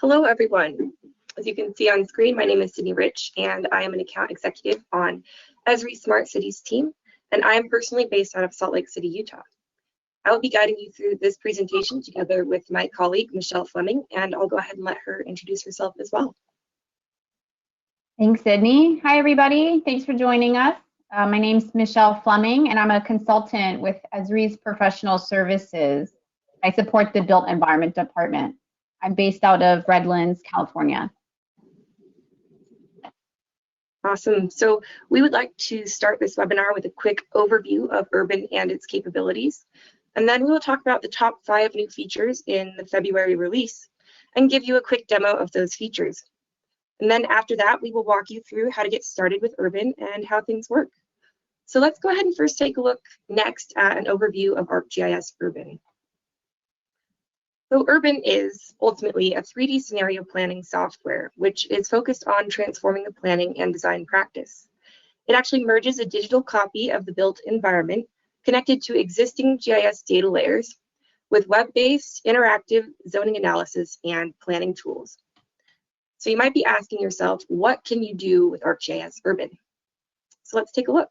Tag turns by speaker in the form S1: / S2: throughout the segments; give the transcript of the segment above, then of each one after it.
S1: Hello, everyone. As you can see on screen, my name is Sydney Rich, and I am an account executive on Esri Smart Cities team, and I am personally based out of Salt Lake City, Utah. I will be guiding you through this presentation together with my colleague, Michelle Fleming, and I'll go ahead and let her introduce herself as well.
S2: Thanks, Sydney. Hi, everybody. Thanks for joining us. My name's Michelle Fleming, and I'm a consultant with Esri's Professional Services. I support the Built Environment Department. I'm based out of Redlands, California.
S1: Awesome. So we would like to start this webinar with a quick overview of Urban and its capabilities. And then we will talk about the top 5 new features in the February release and give you a quick demo of those features. And then after that, we will walk you through how to get started with Urban and how things work. So let's go ahead and first take a look next at an overview of ArcGIS Urban. So Urban is ultimately a 3D scenario planning software, which is focused on transforming the planning and design practice. It actually merges a digital copy of the built environment connected to existing GIS data layers with web-based interactive zoning analysis and planning tools. So you might be asking yourself, what can you do with ArcGIS Urban? So let's take a look.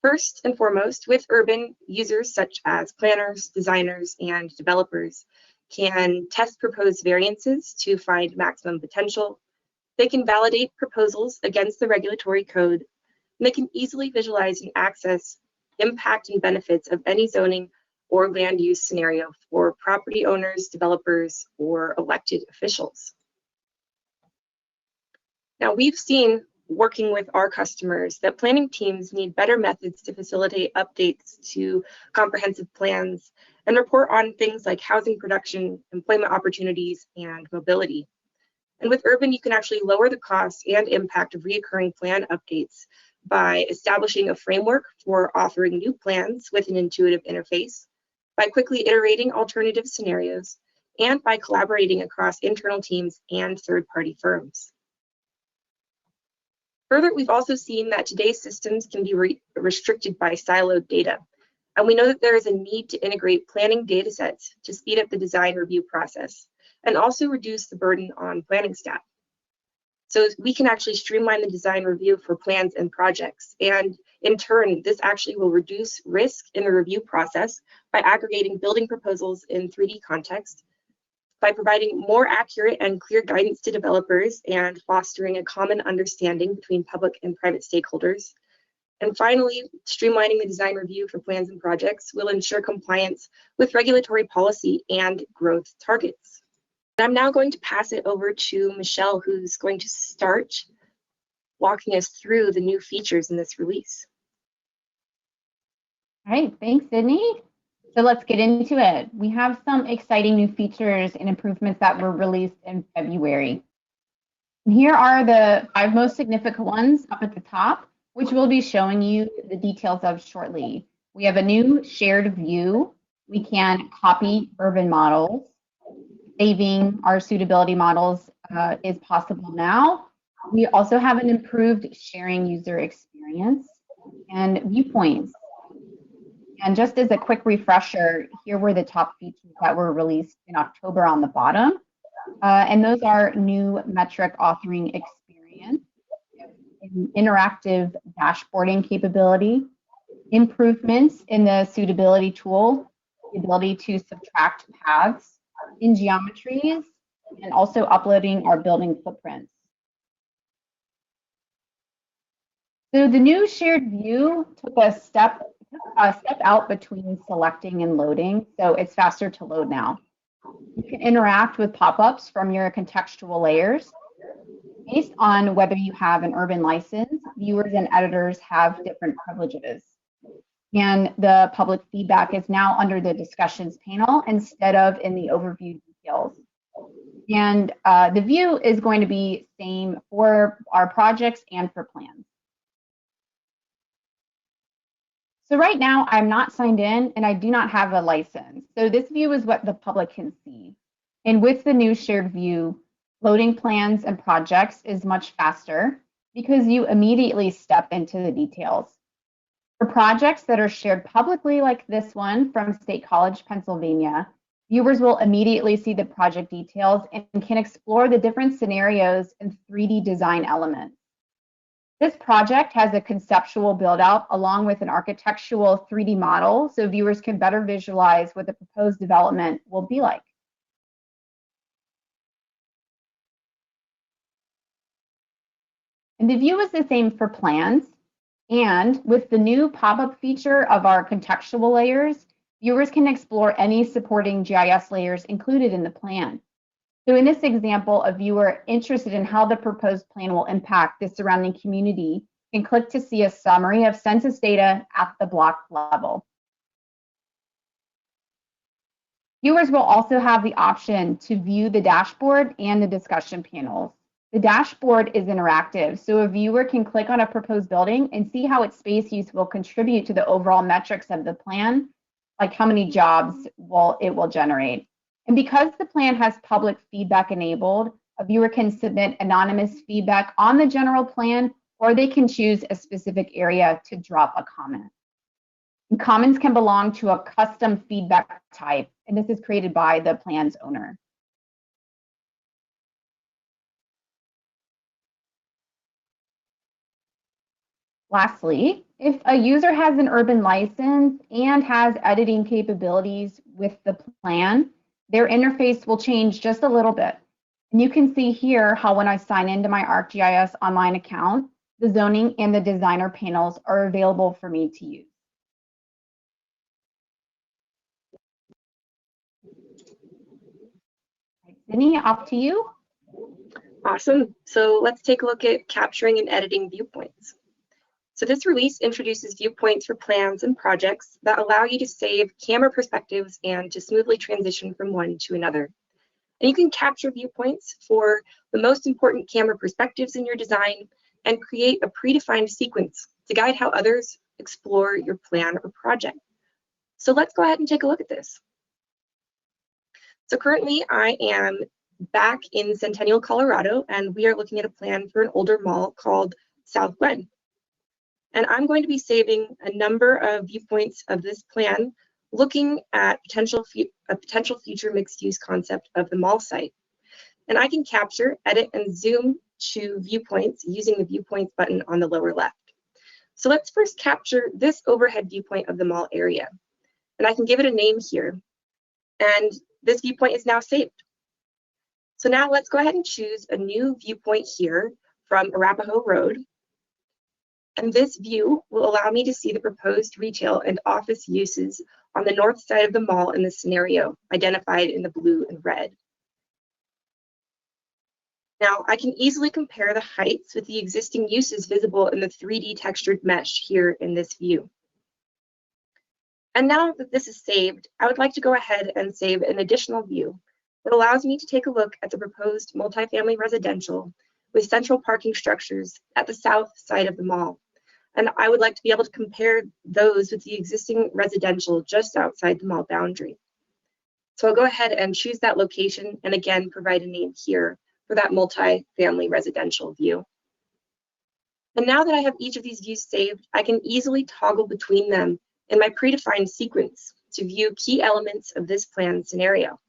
S1: First and foremost, with Urban, users such as planners, designers, and developers can test proposed variances to find maximum potential. They can validate proposals against the regulatory code, and they can easily visualize and access impact and benefits of any zoning or land use scenario for property owners, developers, or elected officials. Now, we've seen working with our customers that planning teams need better methods to facilitate updates to comprehensive plans and report on things like housing production, employment opportunities, and mobility. And with Urban, you can actually lower the cost and impact of reoccurring plan updates by establishing a framework for authoring new plans with an intuitive interface, by quickly iterating alternative scenarios, and by collaborating across internal teams and third-party firms. Further, we've also seen that today's systems can be restricted by siloed data. And we know that there is a need to integrate planning data sets to speed up the design review process and also reduce the burden on planning staff. So we can actually streamline the design review for plans and projects. And in turn, this actually will reduce risk in the review process by aggregating building proposals in 3D context, by providing more accurate and clear guidance to developers and fostering a common understanding between public and private stakeholders. And finally, streamlining the design review for plans and projects will ensure compliance with regulatory policy and growth targets. I'm now going to pass it over to Michelle, who's going to start walking us through the new features in this release.
S2: All right, thanks, Sydney. So let's get into it. We have some exciting new features and improvements that were released in February. And here are the 5 most significant ones up at the top, which we'll be showing you the details of shortly. We have a new shared view. We can copy urban models. Saving our suitability models is possible now. We also have an improved sharing user experience and viewpoints. And just as a quick refresher, here were the top features that were released in October on the bottom. And those are new metric authoring experience, interactive dashboarding capability, improvements in the suitability tool, the ability to subtract paths in geometries, and also uploading our building footprints. So the new shared view took a step out between selecting and loading, so it's faster to load now. You can interact with pop-ups from your contextual layers. Based on whether you have an urban license, viewers and editors have different privileges. And the public feedback is now under the discussions panel instead of in the overview details. And the view is going to be same for our projects and for plans. So right now, I'm not signed in and I do not have a license. So this view is what the public can see. And with the new shared view, loading plans and projects is much faster because you immediately step into the details. For projects that are shared publicly like this one from State College, Pennsylvania, Viewers will immediately see the project details and can explore the different scenarios and 3D design elements. This project has a conceptual build-out along with an architectural 3D model so viewers can better visualize what the proposed development will be like. And the view is the same for plans. And with the new pop-up feature of our contextual layers, viewers can explore any supporting GIS layers included in the plan. So in this example, a viewer interested in how the proposed plan will impact the surrounding community can click to see a summary of census data at the block level. Viewers will also have the option to view the dashboard and the discussion panels. The dashboard is interactive, so a viewer can click on a proposed building and see how its space use will contribute to the overall metrics of the plan, like how many jobs it will generate. And because the plan has public feedback enabled, a viewer can submit anonymous feedback on the general plan, or they can choose a specific area to drop a comment. And comments can belong to a custom feedback type, and this is created by the plan's owner. Lastly, if a user has an urban license and has editing capabilities with the plan, their interface will change just a little bit. And you can see here how when I sign into my ArcGIS online account, the zoning and the designer panels are available for me to use. Sydney, off to you.
S1: Awesome. So let's take a look at capturing and editing viewpoints. So this release introduces viewpoints for plans and projects that allow you to save camera perspectives and to smoothly transition from one to another. And you can capture viewpoints for the most important camera perspectives in your design and create a predefined sequence to guide how others explore your plan or project. So let's go ahead and take a look at this. So currently I am back in Centennial, Colorado, and we are looking at a plan for an older mall called South Glen. And I'm going to be saving a number of viewpoints of this plan, looking at a potential future mixed-use concept of the mall site. And I can capture, edit, and zoom to viewpoints using the viewpoints button on the lower left. So let's first capture this overhead viewpoint of the mall area. And I can give it a name here. And this viewpoint is now saved. So now let's go ahead and choose a new viewpoint here from Arapahoe Road. And this view will allow me to see the proposed retail and office uses on the north side of the mall in the scenario, identified in the blue and red. Now, I can easily compare the heights with the existing uses visible in the 3D textured mesh here in this view. And now that this is saved, I would like to go ahead and save an additional view that allows me to take a look at the proposed multifamily residential with central parking structures at the south side of the mall. And I would like to be able to compare those with the existing residential just outside the mall boundary. So I'll go ahead and choose that location and again provide a name here for that multifamily residential view. And now that I have each of these views saved, I can easily toggle between them in my predefined sequence to view key elements of this plan scenario.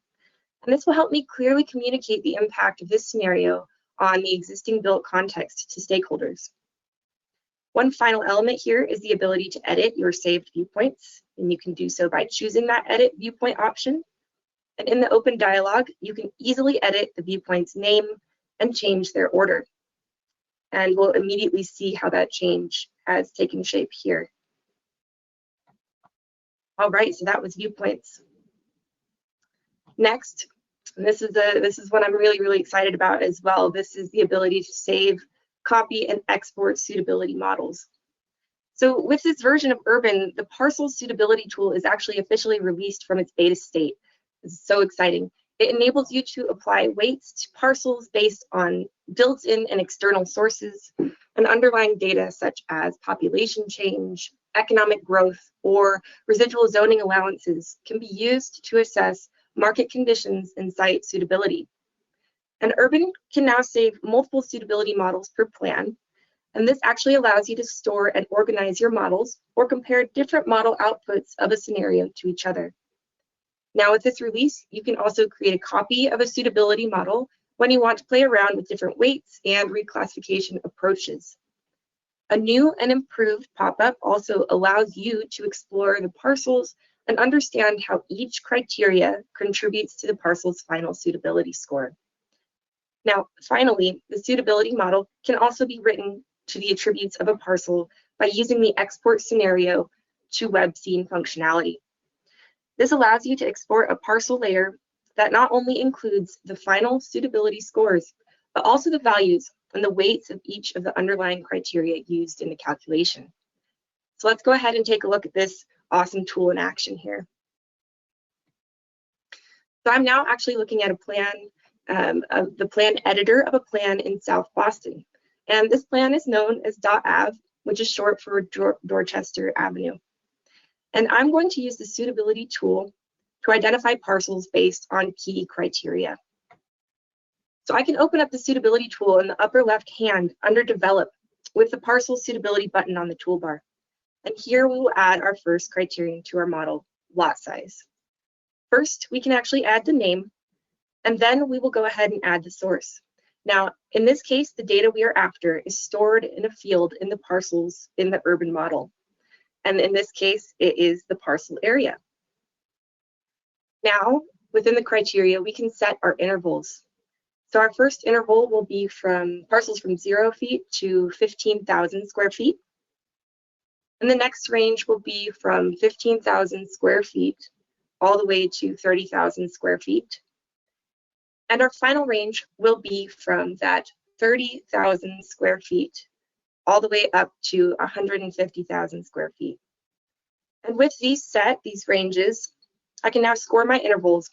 S1: And this will help me clearly communicate the impact of this scenario on the existing built context to stakeholders. One final element here is the ability to edit your saved viewpoints, and you can do so by choosing that edit viewpoint option. And in the open dialog, you can easily edit the viewpoint's name and change their order. And we'll immediately see how that change has taken shape here. All right, so that was viewpoints. Next, and this is what I'm really excited about as well. This is the ability to save, copy, and export suitability models. So with this version of Urban, the parcel suitability tool is actually officially released from its beta state. This is so exciting. It enables you to apply weights to parcels based on built-in and external sources and underlying data such as population change, economic growth, or residual zoning allowances can be used to assess market conditions and site suitability. And Urban can now save multiple suitability models per plan, and this actually allows you to store and organize your models or compare different model outputs of a scenario to each other. Now with this release, you can also create a copy of a suitability model when you want to play around with different weights and reclassification approaches. A new and improved pop-up also allows you to explore the parcels and understand how each criteria contributes to the parcel's final suitability score. Now, finally, the suitability model can also be written to the attributes of a parcel by using the export scenario to web scene functionality. This allows you to export a parcel layer that not only includes the final suitability scores, but also the values and the weights of each of the underlying criteria used in the calculation. So let's go ahead and take a look at this awesome tool in action here. So I'm now actually looking at a plan, of the plan editor of a plan in South Boston. And this plan is known as .av, which is short for Dorchester Avenue. And I'm going to use the suitability tool to identify parcels based on key criteria. So I can open up the suitability tool in the upper left hand under Develop with the parcel suitability button on the toolbar. And here we will add our first criterion to our model, lot size. First, we can actually add the name, and then we will go ahead and add the source. Now, in this case, the data we are after is stored in a field in the parcels in the urban model. And in this case, it is the parcel area. Now, within the criteria, we can set our intervals. So our first interval will be from parcels from 0 feet to 15,000 square feet. And the next range will be from 15,000 square feet all the way to 30,000 square feet. And our final range will be from that 30,000 square feet all the way up to 150,000 square feet. And with these ranges, I can now score my intervals,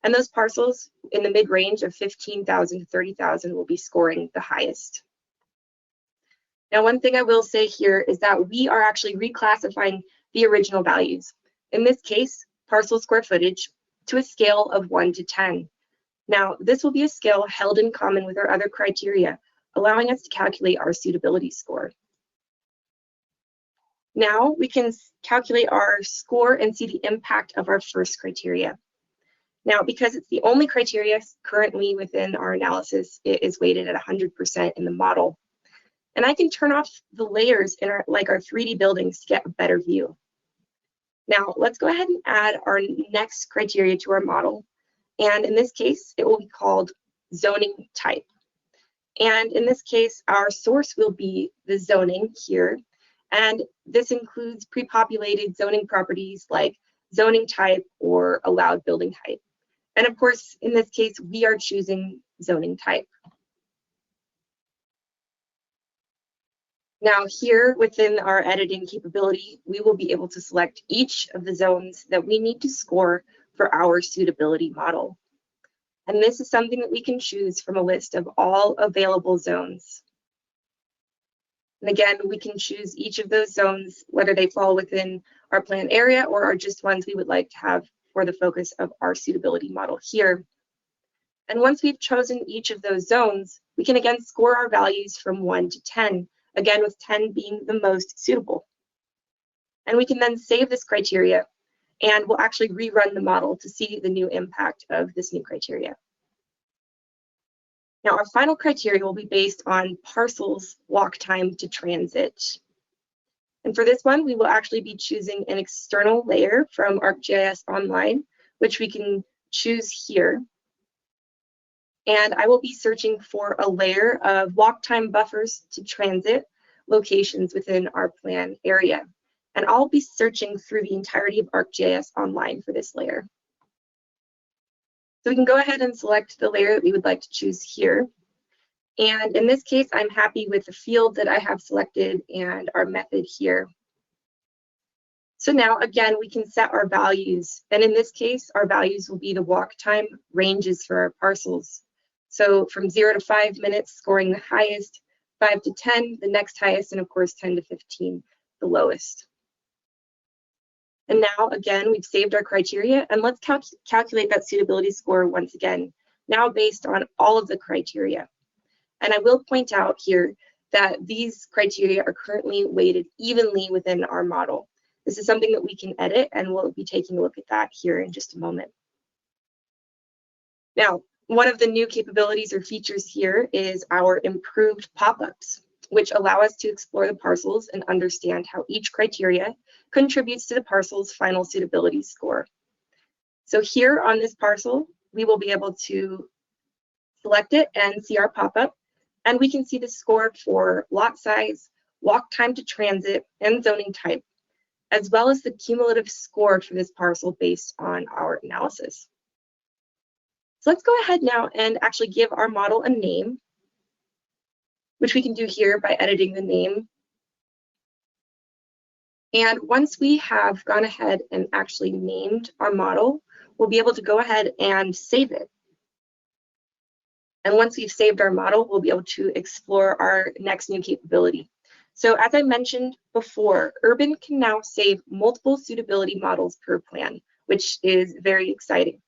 S1: and those parcels in the mid-range of 15,000 to 30,000 will be scoring the highest. Now, one thing I will say here is that we are actually reclassifying the original values. In this case, parcel square footage to a scale of 1 to 10. Now, this will be a scale held in common with our other criteria, allowing us to calculate our suitability score. Now we can calculate our score and see the impact of our first criteria. Now, because it's the only criteria currently within our analysis, it is weighted at 100% in the model. And I can turn off the layers in our 3D buildings to get a better view. Now, let's go ahead and add our next criteria to our model. And in this case, it will be called zoning type. And in this case, our source will be the zoning here. And this includes pre-populated zoning properties like zoning type or allowed building height. And of course, in this case, we are choosing zoning type. Now here within our editing capability, we will be able to select each of the zones that we need to score for our suitability model. And this is something that we can choose from a list of all available zones. And again, we can choose each of those zones, whether they fall within our plan area or are just ones we would like to have for the focus of our suitability model here. And once we've chosen each of those zones, we can again score our values from 1 to 10, again with 10 being the most suitable. And we can then save this criteria, and we'll actually rerun the model to see the new impact of this new criteria. Now, our final criteria will be based on parcels walk time to transit. And for this one, we will actually be choosing an external layer from ArcGIS Online, which we can choose here. And I will be searching for a layer of walk time buffers to transit locations within our plan area. And I'll be searching through the entirety of ArcGIS Online for this layer. So we can go ahead and select the layer that we would like to choose here. And in this case, I'm happy with the field that I have selected and our method here. So now, again, we can set our values. And in this case, our values will be the walk time ranges for our parcels. So from 0 to 5 minutes, scoring the highest, 5 to 10, the next highest, and of course, 10 to 15, the lowest. And now, again, we've saved our criteria, and let's calculate that suitability score once again, now based on all of the criteria. And I will point out here that these criteria are currently weighted evenly within our model. This is something that we can edit, and we'll be taking a look at that here in just a moment. Now, one of the new capabilities or features here is our improved pop-ups, which allow us to explore the parcels and understand how each criteria contributes to the parcel's final suitability score. So here on this parcel, we will be able to select it and see our pop-up, and we can see the score for lot size, walk time to transit, and zoning type, as well as the cumulative score for this parcel based on our analysis. So let's go ahead now and actually give our model a name, which we can do here by editing the name. And once we have gone ahead and actually named our model, we'll be able to go ahead and save it. And once we've saved our model, we'll be able to explore our next new capability. So as I mentioned before, Urban can now save multiple suitability models per plan, which is very exciting.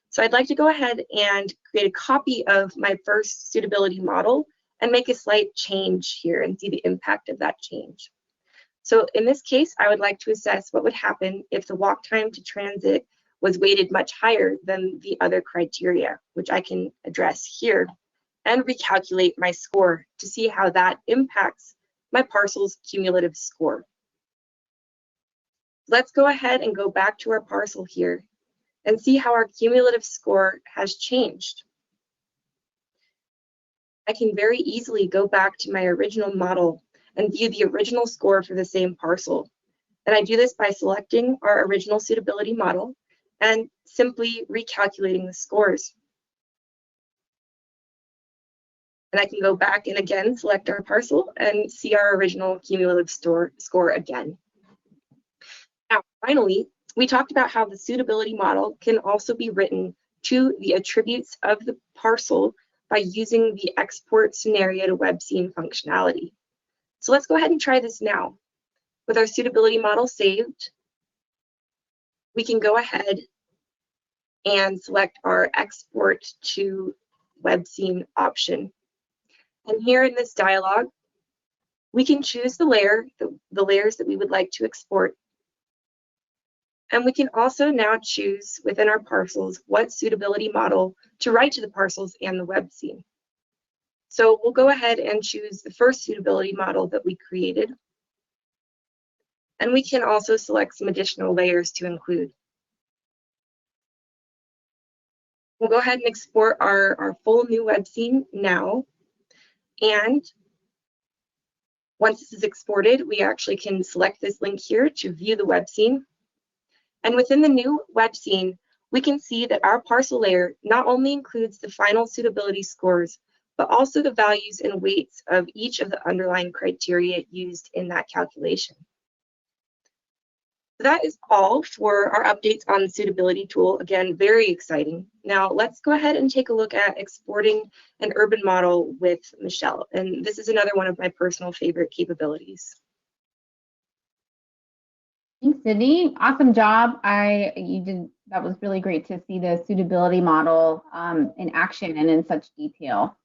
S1: So I'd like to go ahead and create a copy of my first suitability model and make a slight change here and see the impact of that change. So in this case, I would like to assess what would happen if the walk time to transit was weighted much higher than the other criteria, which I can address here, and recalculate my score to see how that impacts my parcel's cumulative score. Let's go ahead and go back to our parcel here and see how our cumulative score has changed. I can very easily go back to my original model and view the original score for the same parcel. And I do this by selecting our original suitability model and simply recalculating the scores. And I can go back and again select our parcel and see our original cumulative score again. Now, finally, we talked about how the suitability model can also be written to the attributes of the parcel by using the export scenario to web scene functionality. So let's go ahead and try this now. With our suitability model saved, we can go ahead and select our export to web scene option. And here in this dialog, we can choose the layers that we would like to export. And we can also now choose within our parcels what suitability model to write to the parcels and the web scene. So we'll go ahead and choose the first suitability model that we created. And we can also select some additional layers to include. We'll go ahead and export our full new web scene now. And once this is exported, we actually can select this link here to view the web scene. And within the new web scene, we can see that our parcel layer not only includes the final suitability scores, but also the values and weights of each of the underlying criteria used in that calculation. So that is all for our updates on the suitability tool. Again, very exciting. Now let's go ahead and take a look at exporting an urban model with Michelle. And this is another one of my personal favorite capabilities.
S2: Thanks, Sydney. Awesome job. That was really great to see the suitability model in action and in such detail.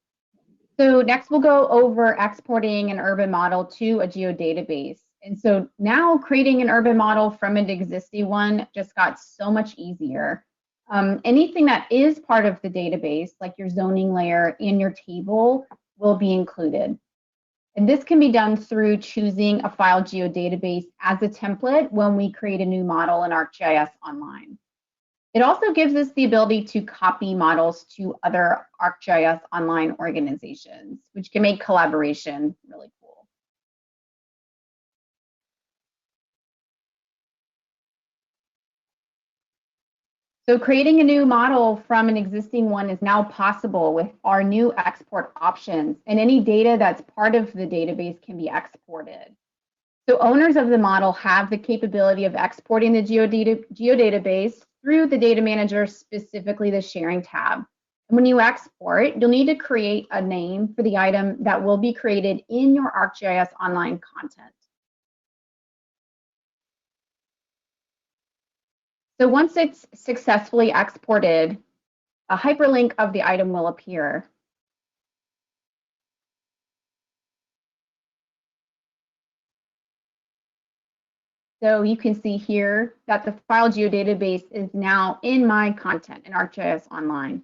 S2: So next we'll go over exporting an urban model to a geodatabase. And so now creating an urban model from an existing one just got so much easier. Anything that is part of the database, like your zoning layer and your table, will be included. And this can be done through choosing a file geodatabase as a template when we create a new model in ArcGIS Online. It also gives us the ability to copy models to other ArcGIS Online organizations, which can make collaboration really cool. So creating a new model from an existing one is now possible with our new export options, and any data that's part of the database can be exported. So owners of the model have the capability of exporting the geodatabase through the data manager, specifically the sharing tab. And when you export, you'll need to create a name for the item that will be created in your ArcGIS Online content. So once it's successfully exported, a hyperlink of the item will appear. So you can see here that the file geodatabase is now in my content in ArcGIS Online.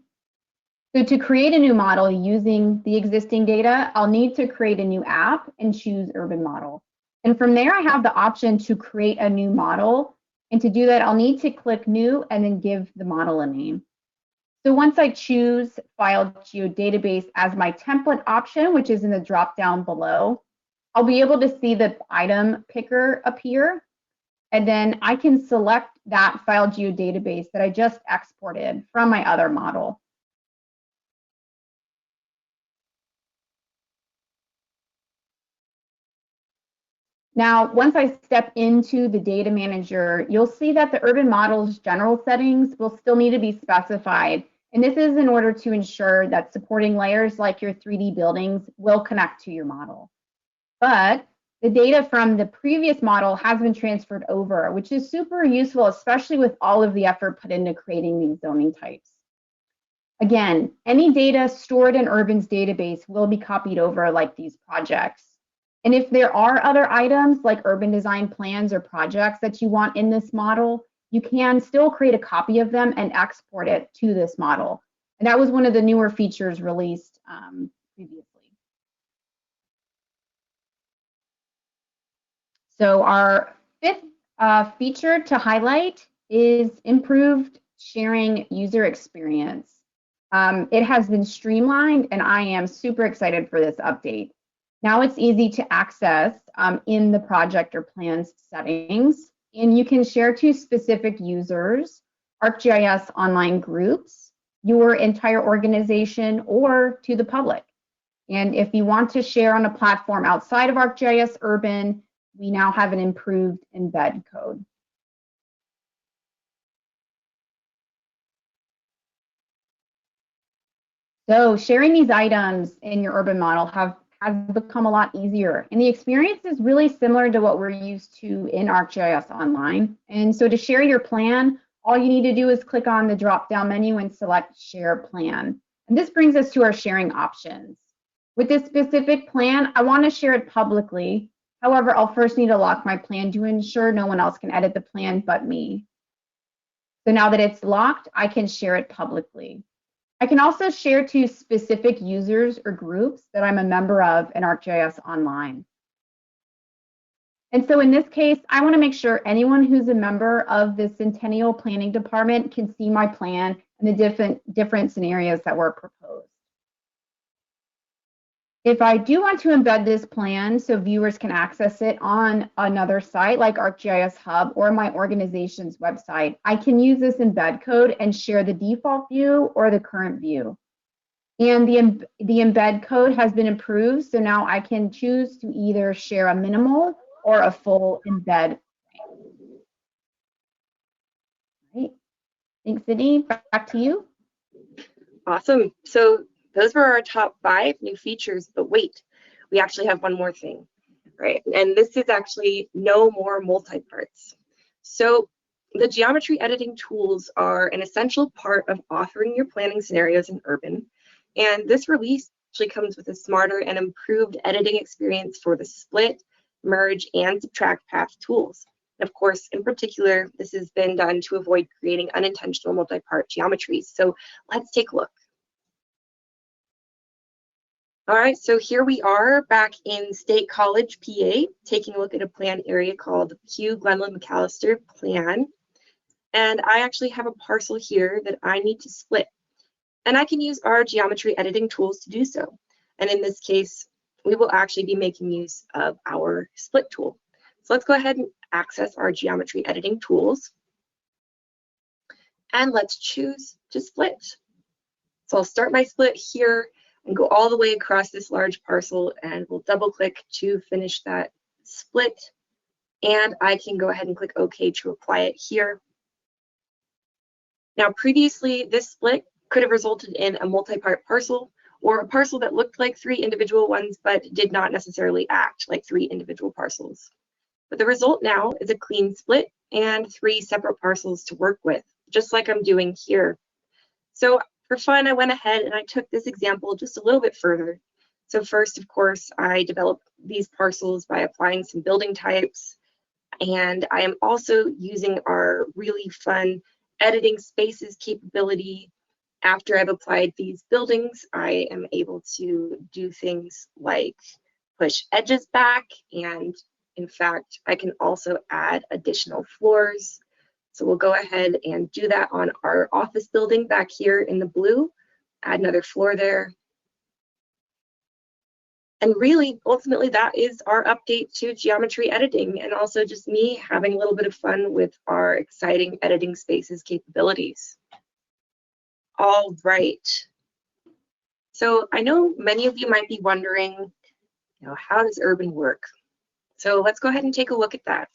S2: So to create a new model using the existing data, I'll need to create a new app and choose Urban Model. And from there, I have the option to create a new model. And to do that, I'll need to click New and then give the model a name. So once I choose File Geodatabase as my template option, which is in the drop down below, I'll be able to see the item picker appear. And then I can select that file geodatabase that I just exported from my other model. Now, once I step into the data manager, you'll see that the Urban Model's general settings will still need to be specified. And this is in order to ensure that supporting layers like your 3D buildings will connect to your model. But the data from the previous model has been transferred over, which is super useful, especially with all of the effort put into creating these zoning types. Again, any data stored in Urban's database will be copied over like these projects. And if there are other items like urban design plans or projects that you want in this model, you can still create a copy of them and export it to this model. And that was one of the newer features released previously. So our fifth feature to highlight is improved sharing user experience. It has been streamlined and I am super excited for this update. Now it's easy to access in the project or plans settings, and you can share to specific users, ArcGIS online groups, your entire organization, or to the public. And if you want to share on a platform outside of ArcGIS Urban, we now have an improved embed code. So sharing these items in your urban model has become a lot easier. And the experience is really similar to what we're used to in ArcGIS Online. And so to share your plan, all you need to do is click on the drop-down menu and select Share Plan. And this brings us to our sharing options. With this specific plan, I want to share it publicly. However, I'll first need to lock my plan to ensure no one else can edit the plan but me. So now that it's locked, I can share it publicly. I can also share to specific users or groups that I'm a member of in ArcGIS Online. And so in this case, I want to make sure anyone who's a member of the Centennial Planning Department can see my plan and the different scenarios that were proposed. If I do want to embed this plan so viewers can access it on another site like ArcGIS Hub or my organization's website, I can use this embed code and share the default view or the current view. And the embed code has been improved, so now I can choose to either share a minimal or a full embed. Right. Thanks, Sydney. Back to you.
S1: Awesome. So those were our top 5 new features, but wait, we actually have one more thing, right? And this is actually no more multi-parts. So the geometry editing tools are an essential part of authoring your planning scenarios in Urban. And this release actually comes with a smarter and improved editing experience for the split, merge, and subtract path tools. And of course, in particular, this has been done to avoid creating unintentional multi-part geometries. So let's take a look. All right, so here we are back in State College, PA, taking a look at a plan area called Hugh Glenlyn McAllister Plan. And I actually have a parcel here that I need to split. And I can use our geometry editing tools to do so. And in this case, we will actually be making use of our split tool. So let's go ahead and access our geometry editing tools. And let's choose to split. So I'll start my split here and go all the way across this large parcel, and we'll double click to finish that split. And I can go ahead and click OK to apply it here. Now, previously, this split could have resulted in a multi-part parcel or a parcel that looked like 3 individual ones, but did not necessarily act like 3 individual parcels. But the result now is a clean split and 3 separate parcels to work with, just like I'm doing here. So for fun, I went ahead and I took this example just a little bit further. So first, of course, I developed these parcels by applying some building types. And I am also using our really fun editing spaces capability After I've applied these buildings, I am able to do things like push edges back, and in fact, I can also add additional floors. So we'll go ahead and do that on our office building back here in the blue, add another floor there. And really, ultimately, that is our update to geometry editing, and also just me having a little bit of fun with our exciting editing spaces capabilities. All right. So I know many of you might be wondering, how does Urban work? So let's go ahead and take a look at that.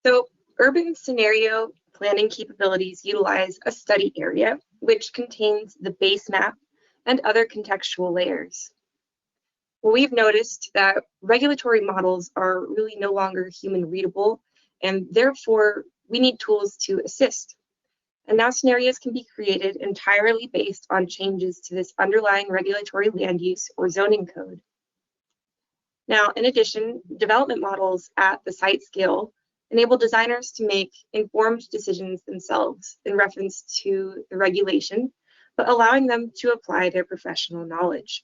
S1: So Urban scenario planning capabilities utilize a study area, which contains the base map and other contextual layers. Well, we've noticed that regulatory models are really no longer human readable, and therefore we need tools to assist. And now scenarios can be created entirely based on changes to this underlying regulatory land use or zoning code. Now, in addition, development models at the site scale enable designers to make informed decisions themselves in reference to the regulation, but allowing them to apply their professional knowledge.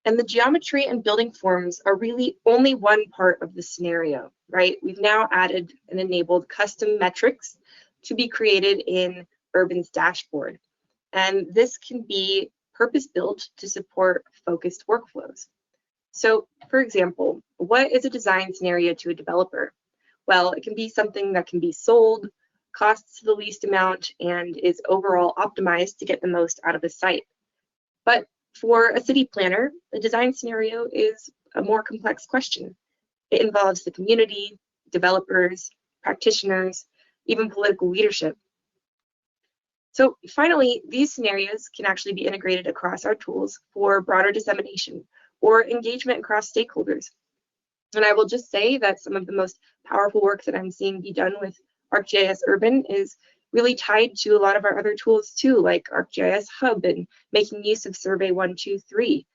S1: And the geometry and building forms are really only one part of the scenario, right? We've now added and enabled custom metrics to be created in Urban's dashboard. And this can be purpose-built to support focused workflows. So, for example, what is a design scenario to a developer? Well, it can be something that can be sold, costs the least amount, and is overall optimized to get the most out of a site. But for a city planner, the design scenario is a more complex question. It involves the community, developers, practitioners, even political leadership. So finally, these scenarios can actually be integrated across our tools for broader dissemination or engagement across stakeholders. And I will just say that some of the most powerful work that I'm seeing be done with ArcGIS Urban is really tied to a lot of our other tools too, like ArcGIS Hub and making use of Survey 123,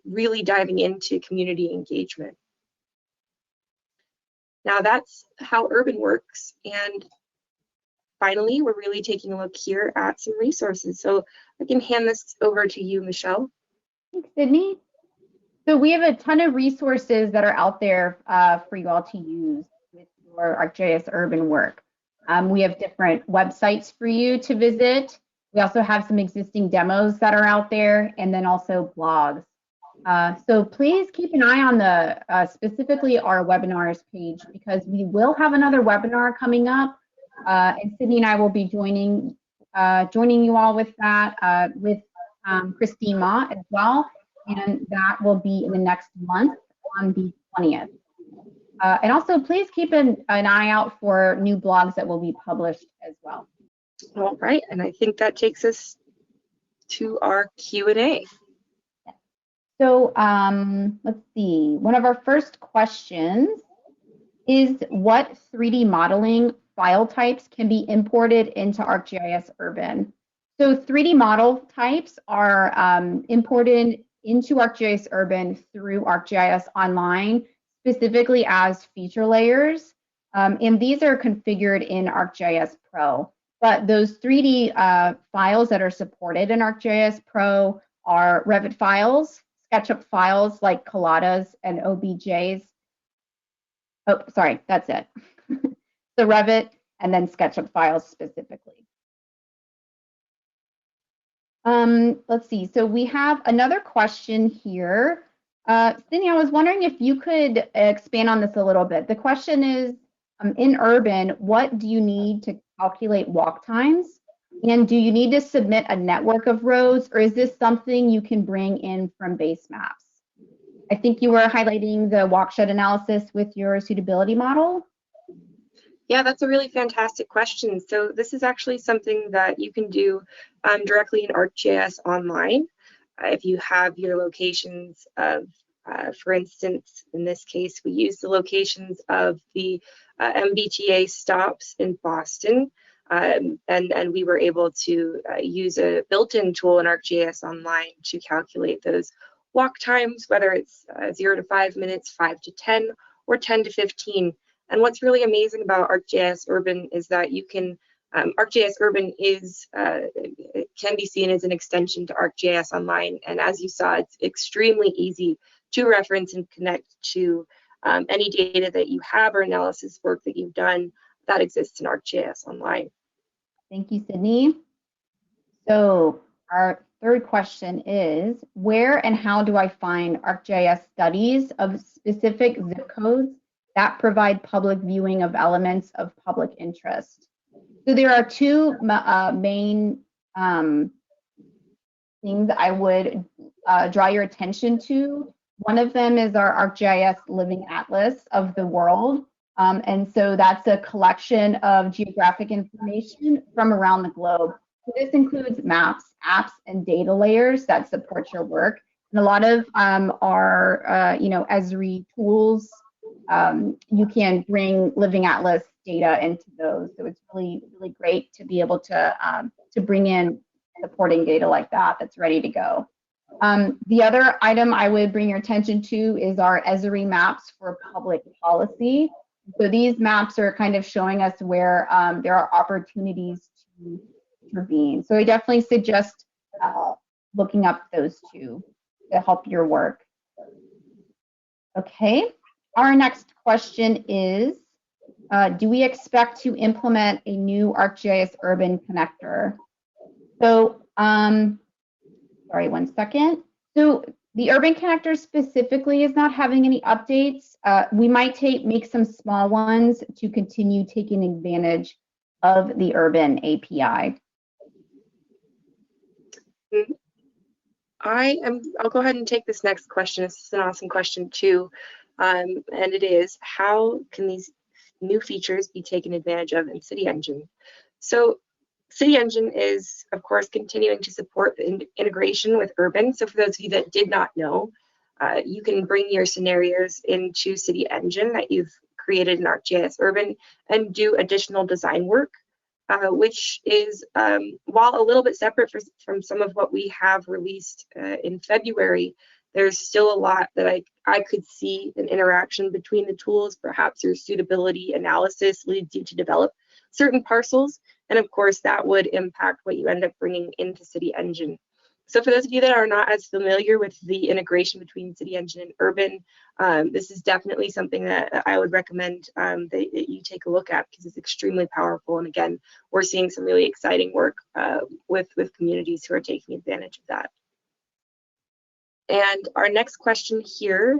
S1: really diving into community engagement. Now that's how Urban works. And finally, we're really taking a look here at some resources. So I can hand this over to you, Michelle.
S2: Thanks, Sydney. So we have a ton of resources that are out there for you all to use with your ArcGIS Urban work. We have different websites for you to visit. We also have some existing demos that are out there, and then also blogs. So please keep an eye on the specifically our webinars page, because we will have another webinar coming up, and Sydney and I will be joining you all with that with Christine Ma as well, and that will be in the next month on the 20th. And also, please keep an eye out for new blogs that will be published as well.
S1: All right, and I think that takes us to our Q&A.
S2: So let's see. One of our first questions is, what 3D modeling file types can be imported into ArcGIS Urban? So 3D model types are imported into ArcGIS Urban through ArcGIS Online, specifically as feature layers. And these are configured in ArcGIS Pro. But those 3D files that are supported in ArcGIS Pro are Revit files, SketchUp files like colladas and OBJs. Oh, sorry, that's it. So Revit and then SketchUp files specifically. Let's see. So we have another question here. Sydney, I was wondering if you could expand on this a little bit. The question is, in Urban, what do you need to calculate walk times? And do you need to submit a network of roads, or is this something you can bring in from base maps? I think you were highlighting the watershed analysis with your suitability model.
S1: Yeah, that's a really fantastic question. So this is actually something that you can do directly in ArcGIS Online. If you have your locations of, for instance, in this case, we use the locations of the MBTA stops in Boston, and we were able to use a built-in tool in ArcGIS Online to calculate those walk times, whether it's 0 to 5 minutes, 5 to 10, or 10 to 15. And what's really amazing about ArcGIS Urban is that you can ArcGIS Urban it can be seen as an extension to ArcGIS Online, and as you saw, it's extremely easy to reference and connect to any data that you have or analysis work that you've done that exists in ArcGIS Online.
S2: Thank you, Sydney. So our third question is, where and how do I find ArcGIS studies of specific zip codes that provide public viewing of elements of public interest? So there are two main things I would draw your attention to. One of them is our ArcGIS Living Atlas of the world. And so that's a collection of geographic information from around the globe. So this includes maps, apps, and data layers that support your work. And a lot of our, Esri tools, you can bring Living Atlas data into those. So it's really, really great to be able to bring in supporting data like that that's ready to go. The other item I would bring your attention to is our Esri maps for public policy. So these maps are kind of showing us where there are opportunities to intervene. So I definitely suggest looking up those two to help your work. Okay, our next question is, do we expect to implement a new ArcGIS Urban connector? So, sorry, one second. So the Urban connector specifically is not having any updates. We might make some small ones to continue taking advantage of the Urban API.
S1: I'll go ahead and take this next question. This is an awesome question too. And it is, how can these new features be taken advantage of in CityEngine? So CityEngine is, of course, continuing to support the integration with Urban. So for those of you that did not know, you can bring your scenarios into CityEngine that you've created in ArcGIS Urban and do additional design work, which is, while a little bit separate from some of what we have released in February, there's still a lot that I could see an interaction between the tools. Perhaps your suitability analysis leads you to develop certain parcels, and of course that would impact what you end up bringing into CityEngine. So for those of you that are not as familiar with the integration between CityEngine and Urban, this is definitely something that I would recommend that you take a look at, because it's extremely powerful. And again, we're seeing some really exciting work with communities who are taking advantage of that. And our next question here,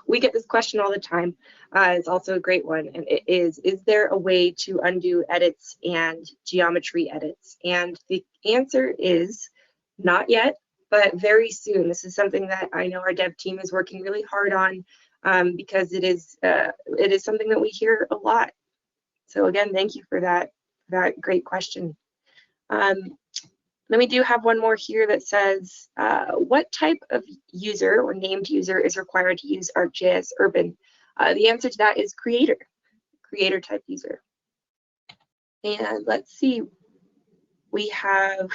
S1: we get this question all the time. It's also a great one, and it is there a way to undo edits and geometry edits? And the answer is not yet, but very soon. This is something that I know our dev team is working really hard on, because it is something that we hear a lot. So again, thank you for that great question. Then we do have one more here that says, what type of user or named user is required to use ArcGIS Urban? The answer to that is creator type user. And let's see, we have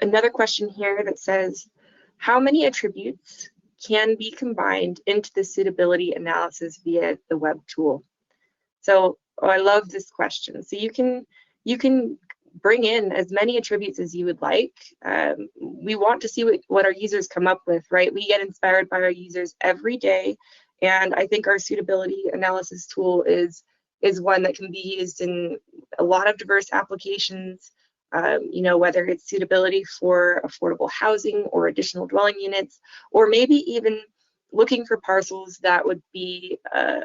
S1: another question here that says, how many attributes can be combined into the suitability analysis via the web tool? So I love this question. So you can bring in as many attributes as you would like. We want to see what our users come up with, right? We get inspired by our users every day, and I think our suitability analysis tool is one that can be used in a lot of diverse applications. Whether it's suitability for affordable housing or additional dwelling units, or maybe even looking for parcels that would be a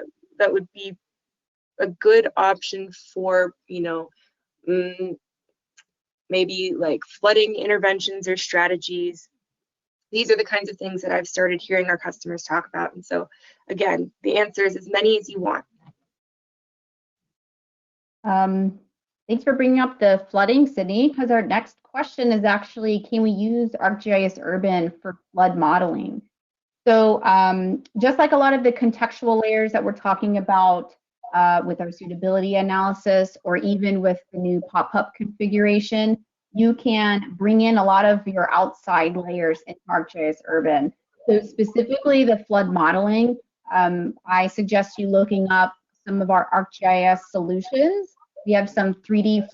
S1: good option for maybe like flooding interventions or strategies. These are the kinds of things that I've started hearing our customers talk about. And so again, the answer is as many as you want.
S2: Thanks for bringing up the flooding, Sydney, because our next question is actually, can we use ArcGIS Urban for flood modeling? So just like a lot of the contextual layers that we're talking about with our suitability analysis, or even with the new pop-up configuration, you can bring in a lot of your outside layers in ArcGIS Urban. So specifically the flood modeling, I suggest you looking up some of our ArcGIS solutions. We have some 3D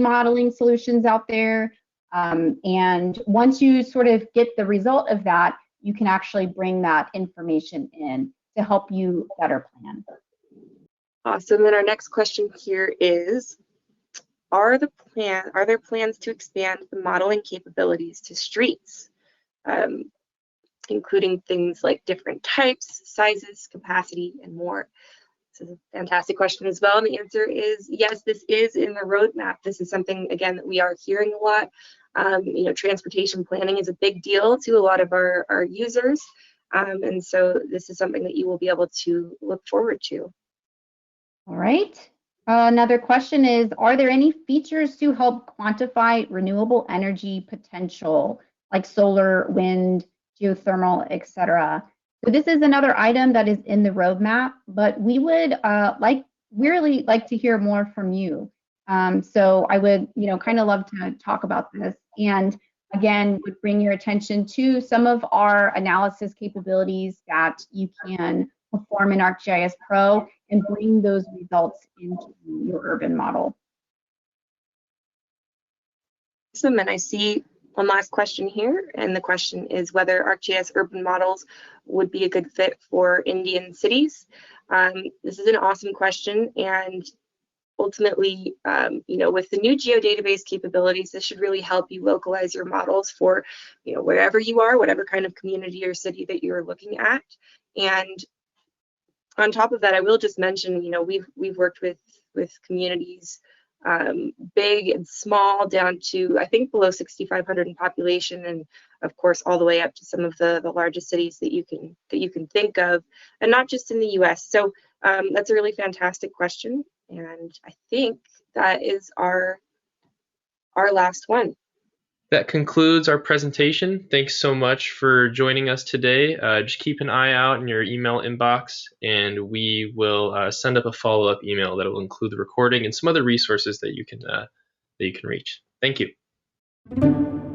S2: modeling solutions out there. And once you sort of get the result of that, you can actually bring that information in to help you better plan.
S1: Awesome. And our next question here is, are there plans to expand the modeling capabilities to streets, including things like different types, sizes, capacity, and more? This is a fantastic question as well. And the answer is yes, this is in the roadmap. This is something, again, that we are hearing a lot. Transportation planning is a big deal to a lot of our users. And so this is something that you will be able to look forward to.
S2: All right. Another question is, are there any features to help quantify renewable energy potential, like solar, wind, geothermal, etc.? So this is another item that is in the roadmap, but we would really like to hear more from you. So I would, kind of love to talk about this. And again, would bring your attention to some of our analysis capabilities that you can perform in ArcGIS Pro and bring those results into your urban model.
S1: Awesome. And I see one last question here, and the question is whether ArcGIS urban models would be a good fit for Indian cities. This is an awesome question, and ultimately, with the new geodatabase capabilities, this should really help you localize your models for, wherever you are, whatever kind of community or city that you're looking at. And on top of that, I will just mention, we've worked with communities, big and small, down to I think below 6,500 in population, and of course all the way up to some of the largest cities that you can think of, and not just in the U.S. So that's a really fantastic question, and I think that is our last one.
S3: That concludes our presentation. Thanks so much for joining us today. Just keep an eye out in your email inbox, and we will send up a follow-up email that will include the recording and some other resources that you can reach. Thank you.